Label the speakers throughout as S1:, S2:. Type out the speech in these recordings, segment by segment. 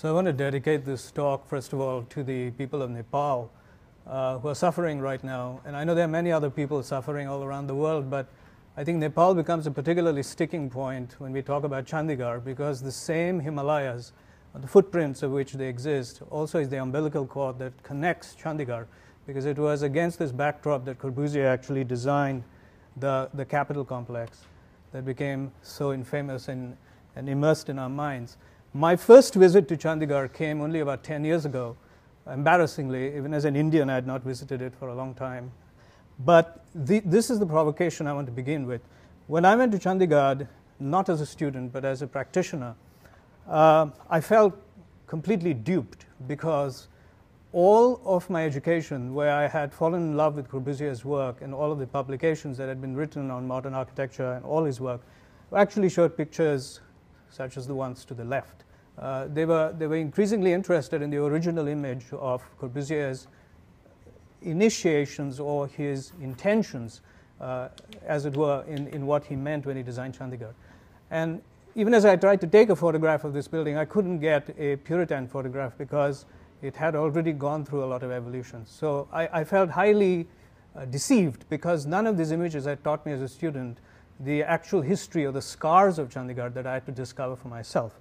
S1: So I want to dedicate this talk, first of all, to the people of Nepal who are suffering right now. And I know there are many other people suffering all around the world, but I think Nepal becomes a particularly sticking point when we talk about Chandigarh, because the same Himalayas, the footprints of which they exist, also is the umbilical cord that connects Chandigarh, because it was against this backdrop that Corbusier actually designed the capital complex that became so infamous and immersed in our minds. My first visit to Chandigarh came only about 10 years ago. Embarrassingly, even as an Indian, I had not visited it for a long time. But this is the provocation I want to begin with. When I went to Chandigarh, not as a student, but as a practitioner, I felt completely duped, because all of my education, where I had fallen in love with Corbusier's work and all of the publications that had been written on modern architecture and all his work, actually showed pictures such as the ones to the left. They were increasingly interested in the original image of Corbusier's initiations or his intentions, as it were, in what he meant when he designed Chandigarh. And even as I tried to take a photograph of this building, I couldn't get a Puritan photograph because it had already gone through a lot of evolution. So I felt highly deceived, because none of these images had taught me as a student the actual history or the scars of Chandigarh that I had to discover for myself.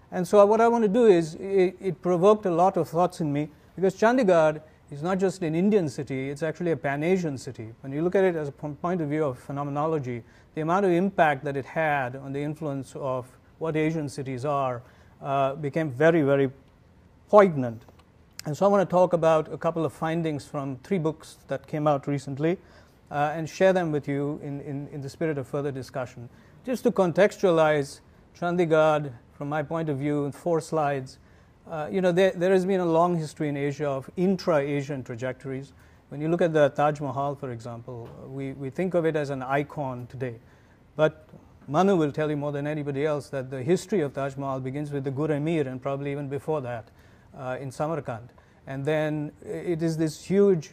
S1: And so what I want to do is, it provoked a lot of thoughts in me, because Chandigarh is not just an Indian city, it's actually a Pan-Asian city. When you look at it as a point of view of phenomenology, the amount of impact that it had on the influence of what Asian cities are became very, very poignant. And so I want to talk about a couple of findings from 3 books that came out recently, and share them with you in the spirit of further discussion. Just to contextualize Chandigarh from my point of view in 4 slides, there has been a long history in Asia of intra-Asian trajectories. When you look at the Taj Mahal, for example, we think of it as an icon today. But Manu will tell you more than anybody else that the history of Taj Mahal begins with the Gur Emir, and probably even before that, in Samarkand. And then it is this huge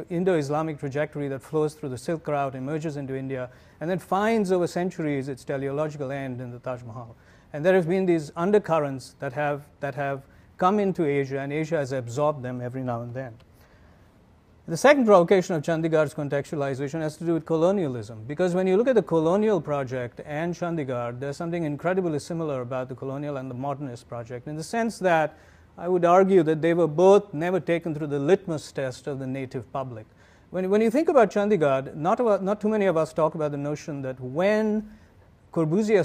S1: Indo-Islamic trajectory that flows through the Silk Route, emerges into India, and then finds over centuries its teleological end in the Taj Mahal. And there have been these undercurrents that have come into Asia, and Asia has absorbed them every now and then. The second provocation of Chandigarh's contextualization has to do with colonialism, because when you look at the colonial project and Chandigarh, there's something incredibly similar about the colonial and the modernist project, in the sense that I would argue that they were both never taken through the litmus test of the native public. When you think about Chandigarh, not too many of us talk about the notion that when Corbusier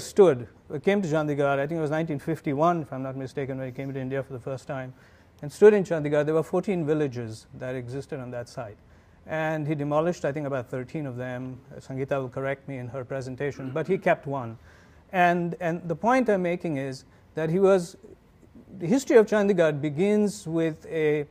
S1: came to Chandigarh, I think it was 1951, if I'm not mistaken, when he came to India for the first time, and stood in Chandigarh, there were 14 villages that existed on that site. And he demolished, I think, about 13 of them. Sangeeta will correct me in her presentation, but he kept one. And the point I'm making is that the history of Chandigarh begins with a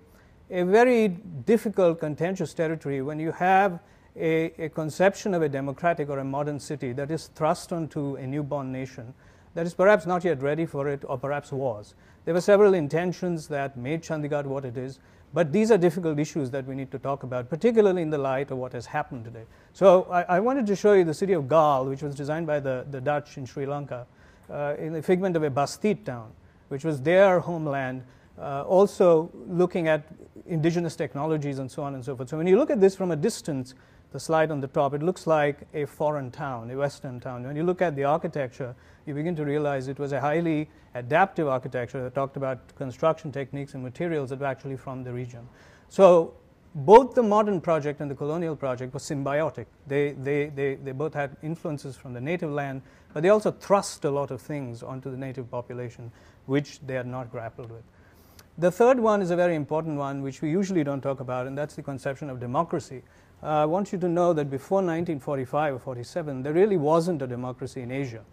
S1: very difficult, contentious territory when you have a conception of a democratic or a modern city that is thrust onto a newborn nation that is perhaps not yet ready for it, or perhaps was. There were several intentions that made Chandigarh what it is, but these are difficult issues that we need to talk about, particularly in the light of what has happened today. So I wanted to show you the city of Galle, which was designed by the Dutch in Sri Lanka, in the figment of a Bastide town, which was their homeland, also looking at indigenous technologies and so on and so forth. So when you look at this from a distance, the slide on the top, it looks like a foreign town, a Western town. When you look at the architecture, you begin to realize it was a highly adaptive architecture that talked about construction techniques and materials that were actually from the region. So both the modern project and the colonial project were symbiotic. They both had influences from the native land, but they also thrust a lot of things onto the native population, which they had not grappled with. The third one is a very important one, which we usually don't talk about, and that's the conception of democracy. I want you to know that before 1945 or 47, there really wasn't a democracy in Asia.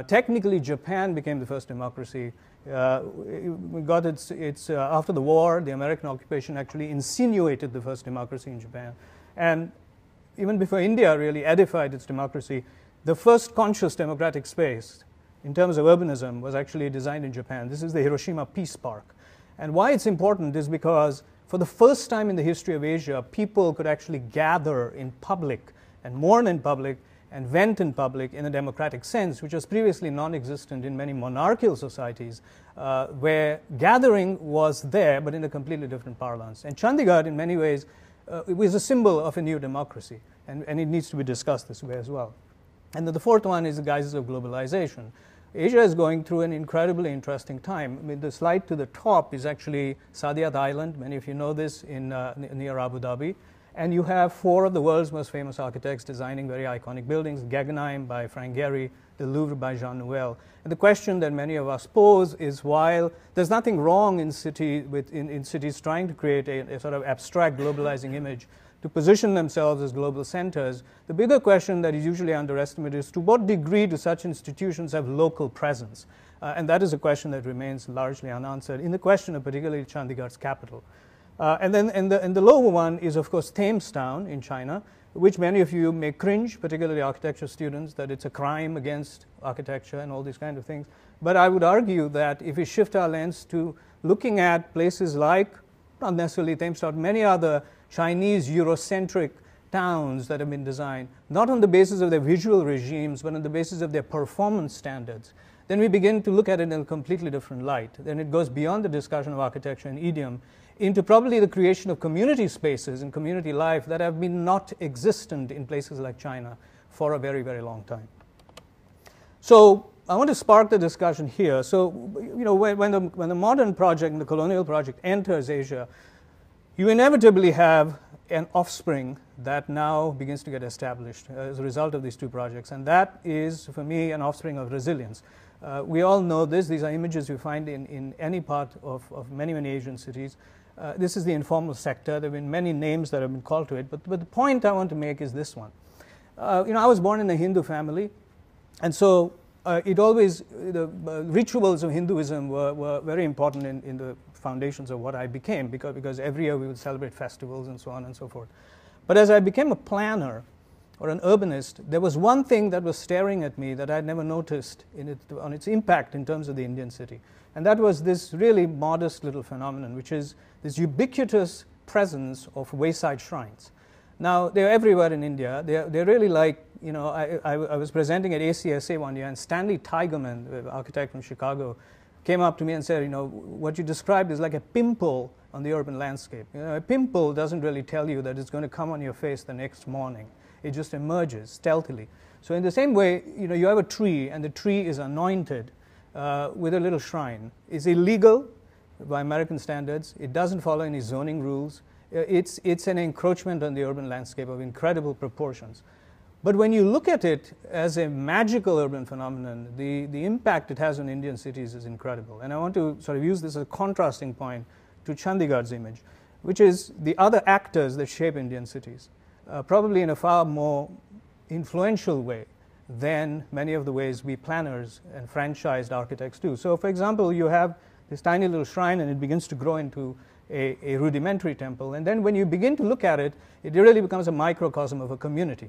S1: Technically, Japan became the first democracy. We got after the war, the American occupation actually insinuated the first democracy in Japan. And even before India really edified its democracy, the first conscious democratic space in terms of urbanism was actually designed in Japan. This is the Hiroshima Peace Park. And why it's important is because for the first time in the history of Asia, people could actually gather in public and mourn in public and vent in public in a democratic sense, which was previously non-existent in many monarchical societies, where gathering was there, but in a completely different parlance. And Chandigarh, in many ways, it was a symbol of a new democracy, and it needs to be discussed this way as well. And then the fourth one is the guises of globalization. Asia is going through an incredibly interesting time. I mean, the slide to the top is actually Saadiyat Island. Many of you know this near Abu Dhabi. And you have four of the world's most famous architects designing very iconic buildings: Guggenheim by Frank Gehry, the Louvre by Jean Nouvel. And the question that many of us pose is, while there's nothing wrong in cities trying to create a sort of abstract globalizing image to position themselves as global centers, the bigger question that is usually underestimated is to what degree do such institutions have local presence? And that is a question that remains largely unanswered in the question of particularly Chandigarh's capital. And then and the lower one is, of course, Thames Town in China, which many of you may cringe, particularly architecture students, that it's a crime against architecture and all these kind of things. But I would argue that if we shift our lens to looking at places like, not necessarily Thames Town, many other Chinese Eurocentric towns that have been designed, not on the basis of their visual regimes, but on the basis of their performance standards, then we begin to look at it in a completely different light. Then it goes beyond the discussion of architecture and idiom into probably the creation of community spaces and community life that have been not existent in places like China for a very, very long time. So I want to spark the discussion here. So, you know, when the modern project and the colonial project enters Asia, you inevitably have an offspring that now begins to get established as a result of these two projects. And that is, for me, an offspring of resilience. We all know this. These are images you find in any part of many, many Asian cities. This is the informal sector. There have been many names that have been called to it. But the point I want to make is this one. You know, I was born in a Hindu family. And so the rituals of Hinduism were very important in the foundations of what I became, because every year we would celebrate festivals and so on and so forth. But as I became a planner or an urbanist, there was one thing that was staring at me that I had never noticed on its impact in terms of the Indian city. And that was this really modest little phenomenon, which is this ubiquitous presence of wayside shrines. Now, they're everywhere in India. They're really like, you know, I was presenting at ACSA one year, and Stanley Tigerman, the architect from Chicago, came up to me and said, you know, what you described is like a pimple on the urban landscape. You know, a pimple doesn't really tell you that it's going to come on your face the next morning. It just emerges stealthily. So in the same way, you know, you have a tree, and the tree is anointed with a little shrine. It's illegal by American standards. It doesn't follow any zoning rules. It's an encroachment on the urban landscape of incredible proportions. But when you look at it as a magical urban phenomenon, the impact it has on Indian cities is incredible. And I want to sort of use this as a contrasting point to Chandigarh's image, which is the other actors that shape Indian cities, probably in a far more influential way than many of the ways we planners and franchised architects do. So, for example, you have this tiny little shrine, and it begins to grow into a rudimentary temple. And then when you begin to look at it, it really becomes a microcosm of a community.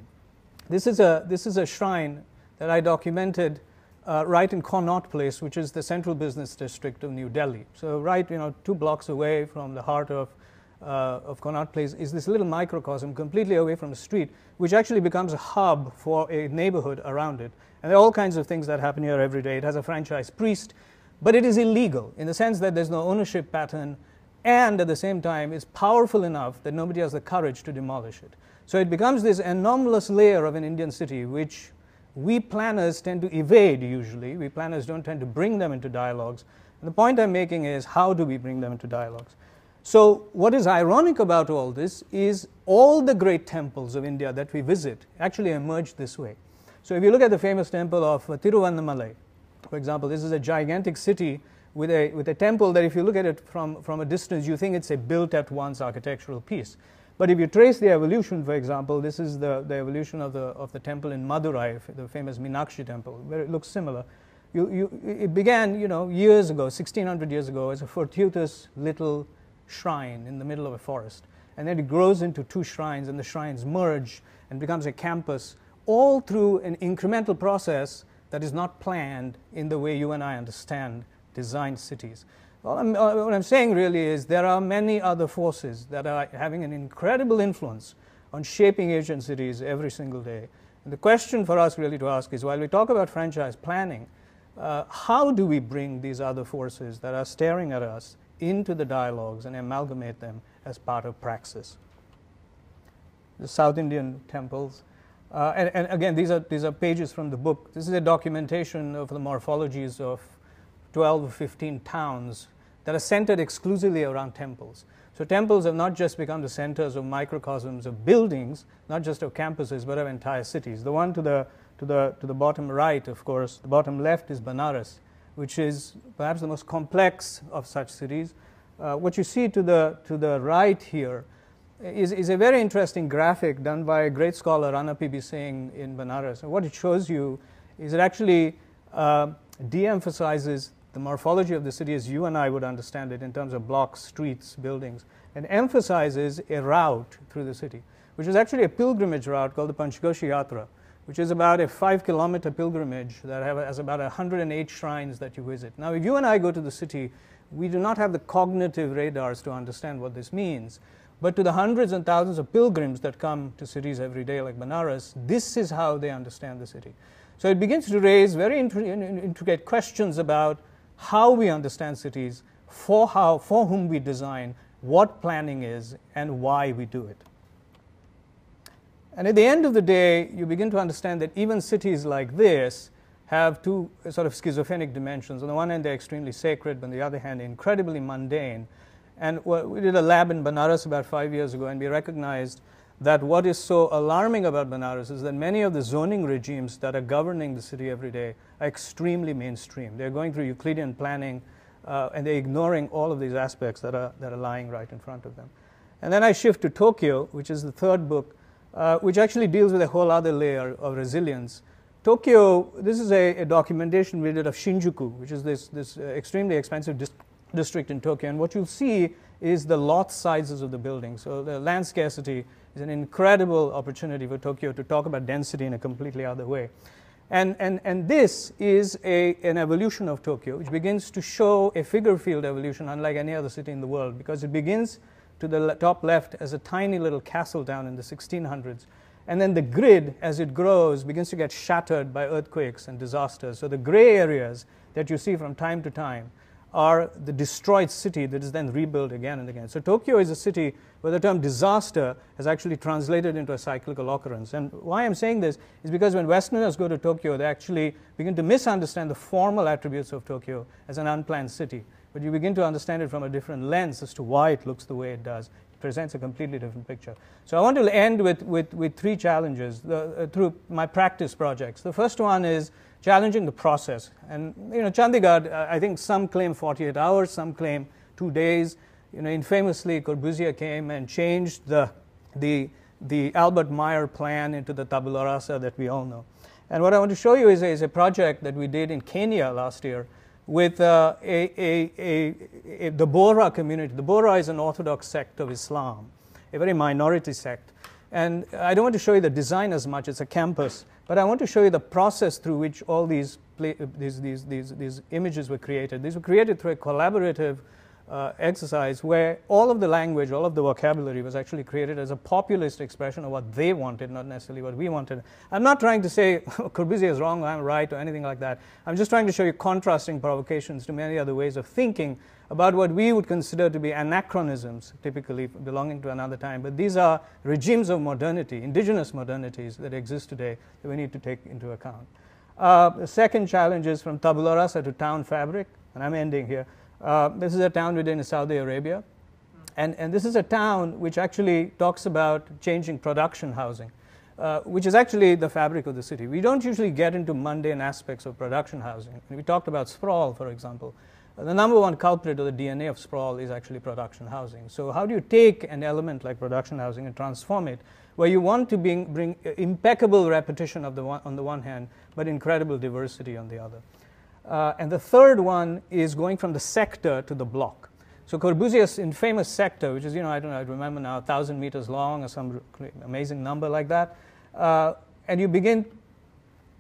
S1: This is a shrine that I documented right in Connaught Place, which is the central business district of New Delhi. So right, you know, 2 blocks away from the heart of Connaught Place is this little microcosm completely away from the street, which actually becomes a hub for a neighborhood around it. And there are all kinds of things that happen here every day. It has a franchise priest, but it is illegal in the sense that there's no ownership pattern, and at the same time is powerful enough that nobody has the courage to demolish it. So it becomes this anomalous layer of an Indian city, which we planners tend to evade usually. We planners don't tend to bring them into dialogues. And the point I'm making is, how do we bring them into dialogues? So what is ironic about all this is all the great temples of India that we visit actually emerged this way. So if you look at the famous temple of Tiruvannamalai, for example, this is a gigantic city with a temple that if you look at it from a distance, you think it's a built-at-once architectural piece. But if you trace the evolution, for example, this is the evolution of the temple in Madurai, the famous Meenakshi temple, where it looks similar. It began, you know, years ago, 1600 years ago, as a fortuitous little shrine in the middle of a forest. And then it grows into 2 shrines, and the shrines merge and becomes a campus, all through an incremental process that is not planned in the way you and I understand designed cities. What I'm saying really is there are many other forces that are having an incredible influence on shaping Asian cities every single day. And the question for us really to ask is, while we talk about franchise planning, how do we bring these other forces that are staring at us into the dialogues and amalgamate them as part of praxis? The South Indian temples. And again, these are pages from the book. This is a documentation of the morphologies of 12 or 15 towns that are centered exclusively around temples. So temples have not just become the centers of microcosms of buildings, not just of campuses, but of entire cities. The one to the bottom right, of course, the bottom left is Banaras, which is perhaps the most complex of such cities. What you see to the right here is a very interesting graphic done by a great scholar, Rana P.B. Singh, in Banaras. And what it shows you is it actually de-emphasizes the morphology of the city as you and I would understand it in terms of blocks, streets, buildings, and emphasizes a route through the city, which is actually a pilgrimage route called the Panchkoshi Yatra, which is about a 5-kilometer pilgrimage that has about 108 shrines that you visit. Now, if you and I go to the city, we do not have the cognitive radars to understand what this means. But to the hundreds and thousands of pilgrims that come to cities every day like Banaras, this is how they understand the city. So it begins to raise very intricate questions about how we understand cities, for whom we design, what planning is, and why we do it. And at the end of the day, you begin to understand that even cities like this have two sort of schizophrenic dimensions. On the one hand, they're extremely sacred, but on the other hand, incredibly mundane. And we did a lab in Banaras about 5 years ago, and we recognized that what is so alarming about Banaras is that many of the zoning regimes that are governing the city every day are extremely mainstream. They're going through Euclidean planning, and they're ignoring all of these aspects that are lying right in front of them. And then I shift to Tokyo, which is the third book, which actually deals with a whole other layer of resilience. Tokyo, this is a documentation we did of Shinjuku, which is this extremely expensive district in Tokyo. And what you'll see is the lot sizes of the buildings. So the land scarcity is an incredible opportunity for Tokyo to talk about density in a completely other way. And this is an evolution of Tokyo, which begins to show a figure field evolution unlike any other city in the world, because it begins to the top left as a tiny little castle town in the 1600s. And then the grid, as it grows, begins to get shattered by earthquakes and disasters. So the gray areas that you see from time to time are the destroyed city that is then rebuilt again and again. So Tokyo is a city where the term disaster has actually translated into a cyclical occurrence. And why I'm saying this is because when Westerners go to Tokyo, they actually begin to misunderstand the formal attributes of Tokyo as an unplanned city. But you begin to understand it from a different lens as to why it looks the way it does. It presents a completely different picture. So I want to end with three challenges through my practice projects. The first one is challenging the process. And Chandigarh, I think some claim 48 hours, some claim 2 days. Infamously, Corbusier came and changed the Albert Meyer plan into the tabula rasa that we all know. And what I want to show you is a project that we did in Kenya last year with the Bohra community. The Bohra is an Orthodox sect of Islam, a very minority sect. And I don't want to show you the design as much, it's a campus, but I want to show you the process through which all these images were created. These were created through a collaborative exercise where all of the language, all of the vocabulary was actually created as a populist expression of what they wanted, not necessarily what we wanted. I'm not trying to say Corbusier is wrong, I'm right, or anything like that. I'm just trying to show you contrasting provocations to many other ways of thinking about what we would consider to be anachronisms, typically belonging to another time. But these are regimes of modernity, indigenous modernities that exist today that we need to take into account. The second challenge is from tabula rasa to town fabric, and I'm ending here. This is a town within Saudi Arabia, and this is a town which actually talks about changing production housing, which is actually the fabric of the city. We don't usually get into mundane aspects of production housing. We talked about sprawl, for example. The number one culprit of the DNA of sprawl is actually production housing. So how do you take an element like production housing and transform it, where you want to bring impeccable repetition on the one hand, but incredible diversity on the other? And the third one is going from the sector to the block. So Corbusier's infamous sector, which is, I remember now, 1,000 meters long or some amazing number like that, and you begin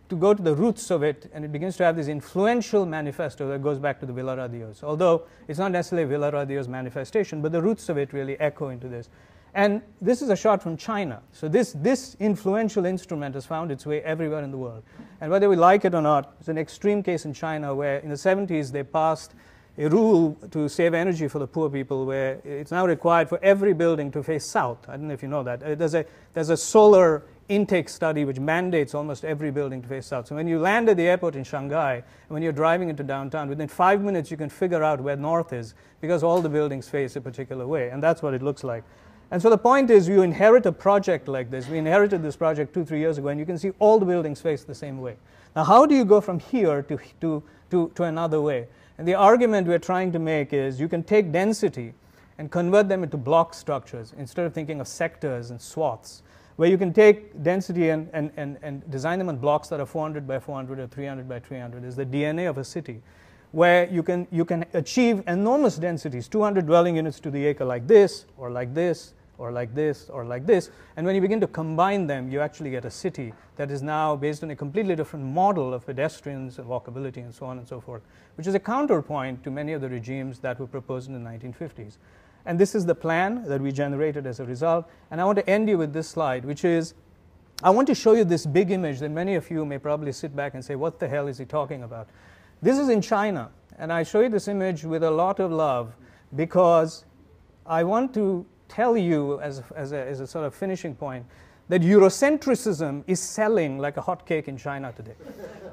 S1: to go to the roots of it, and it begins to have this influential manifesto that goes back to the Villaradios, although it's not necessarily Villaradios' manifestation, but the roots of it really echo into this. And this is a shot from China. So this influential instrument has found its way everywhere in the world. And whether we like it or not, it's an extreme case in China where in the 70s they passed a rule to save energy for the poor people where it's now required for every building to face south. I don't know if you know that. There's a solar intake study which mandates almost every building to face south. So when you land at the airport in Shanghai, and when you're driving into downtown, within 5 minutes you can figure out where north is because all the buildings face a particular way. And that's what it looks like. And so the point is, you inherit a project like this. We inherited this project 2-3 years ago, and you can see all the buildings face the same way. Now, how do you go from here to another way? And the argument we're trying to make is you can take density and convert them into block structures instead of thinking of sectors and swaths, where you can take density and design them on blocks that are 400 by 400 or 300 by 300 is the DNA of a city, where you can achieve enormous densities, 200 dwelling units to the acre like this, or like this, or like this, or like this. And when you begin to combine them, you actually get a city that is now based on a completely different model of pedestrians and walkability and so on and so forth, which is a counterpoint to many of the regimes that were proposed in the 1950s. And this is the plan that we generated as a result. And I want to end you with this slide, which is, I want to show you this big image that many of you may probably sit back and say, what the hell is he talking about? This is in China. And I show you this image with a lot of love because I want to tell you as a sort of finishing point that Eurocentrism is selling like a hot cake in China today.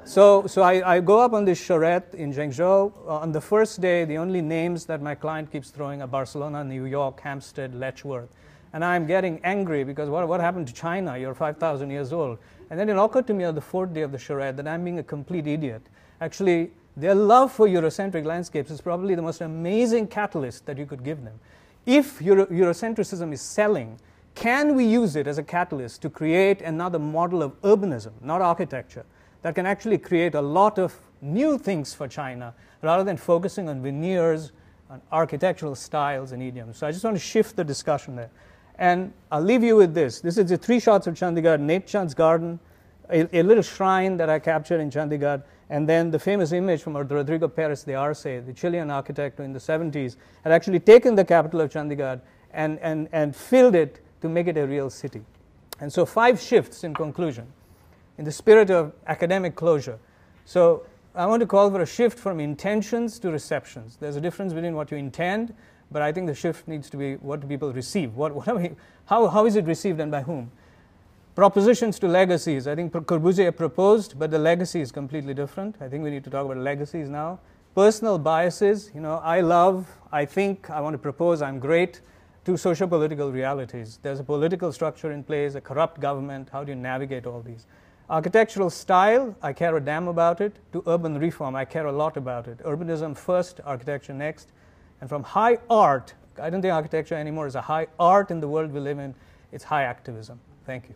S1: So I go up on this charrette in Zhengzhou. On the first day, the only names that my client keeps throwing are Barcelona, New York, Hampstead, Letchworth. And I'm getting angry because what happened to China? You're 5,000 years old. And then it occurred to me on the fourth day of the charrette that I'm being a complete idiot. Actually, their love for Eurocentric landscapes is probably the most amazing catalyst that you could give them. If Eurocentrism is selling, can we use it as a catalyst to create another model of urbanism, not architecture, that can actually create a lot of new things for China rather than focusing on veneers, on architectural styles and idioms? So I just want to shift the discussion there. And I'll leave you with this. This is the 3 shots of Chandigarh, Netchand's garden, a little shrine that I captured in Chandigarh, and then the famous image from Rodrigo Pérez de Arce, the Chilean architect who in the 70s had actually taken the capital of Chandigarh and filled it to make it a real city. And so 5 shifts in conclusion, in the spirit of academic closure. So I want to call for a shift from intentions to receptions. There's a difference between what you intend, but I think the shift needs to be what do people receive? How is it received and by whom? Propositions to legacies. I think Corbusier proposed, but the legacy is completely different. I think we need to talk about legacies now. Personal biases. I love, I think, I want to propose, I'm great. To socio-political realities. There's a political structure in place, a corrupt government. How do you navigate all these? Architectural style, I care a damn about it. To urban reform, I care a lot about it. Urbanism first, architecture next. And from high art, I don't think architecture anymore is a high art in the world we live in. It's high activism. Thank you.